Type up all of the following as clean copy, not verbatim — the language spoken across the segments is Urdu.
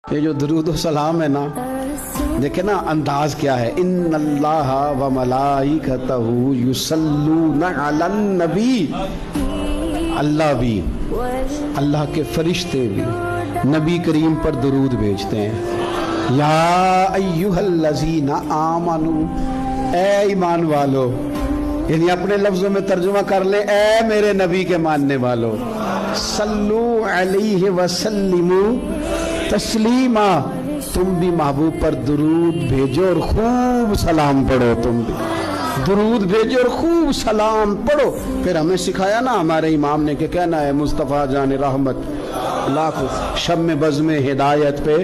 یہ جو درود و سلام ہے نا، دیکھیں نا انداز کیا ہے. ان اللہ و ملائکتہ یصلون علی النبی. اللہ بھی، اللہ کے فرشتے بھی نبی کریم پر درود بھیجتے ہیں. یا ایھا الذین آمنوا، اے ایمان والو. یعنی اپنے لفظوں میں ترجمہ کر لیں، اے میرے نبی کے ماننے والو. صلو علیہ وسلموا تسلیما، تم بھی محبوب پر درود بھیجو اور خوب سلام پڑھو. تم بھی درود بھیجو اور خوب سلام پڑھو. پھر ہمیں سکھایا نا ہمارے امام نے کہ کہنا ہے مصطفیٰ جان رحمت لاکھوں شم بزم ہدایت پہ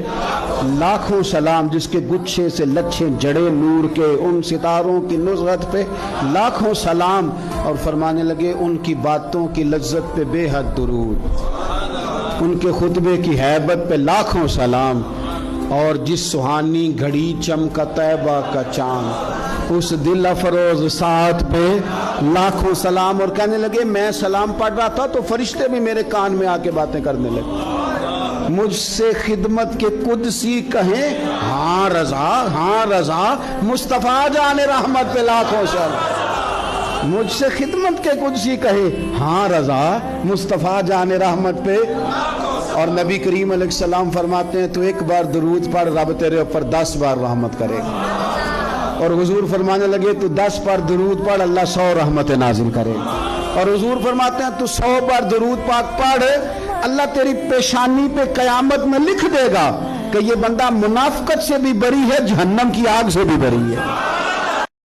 لاکھوں سلام، جس کے گچھے سے لچھے جڑے نور کے ان ستاروں کی نصرت پہ لاکھوں سلام. اور فرمانے لگے ان کی باتوں کی لذت پہ بے حد درود، ان کے خطبے کی ہیبت پہ لاکھوں سلام. اور جس سہانی گھڑی چمکا طیبہ کا چاند، اس دل افروز ساتھ پہ لاکھوں سلام. اور کہنے لگے میں سلام پڑھ رہا تھا تو فرشتے بھی میرے کان میں آ کے باتیں کرنے لگے. مجھ سے خدمت کے قدسی کہیں ہاں رضا، ہاں رضا، مصطفیٰ جان رحمت پہ لاکھوں سلام. مجھ سے خدمت کے قدسی کہے ہاں رضا، مصطفیٰ جان رحمت پہ. اور نبی کریم علیہ السلام فرماتے ہیں تو ایک بار درود پڑھ، رب تیرے اوپر 10 بار رحمت کرے گا. اور حضور فرمانے لگے تو 10 بار درود پڑھ، اللہ 100 رحمت نازل کرے گا. اور حضور فرماتے ہیں تو 100 بار درود پاک پڑھ، اللہ تیری پیشانی پہ قیامت میں لکھ دے گا کہ یہ بندہ منافقت سے بھی بری ہے، جہنم کی آگ سے بھی بری ہے.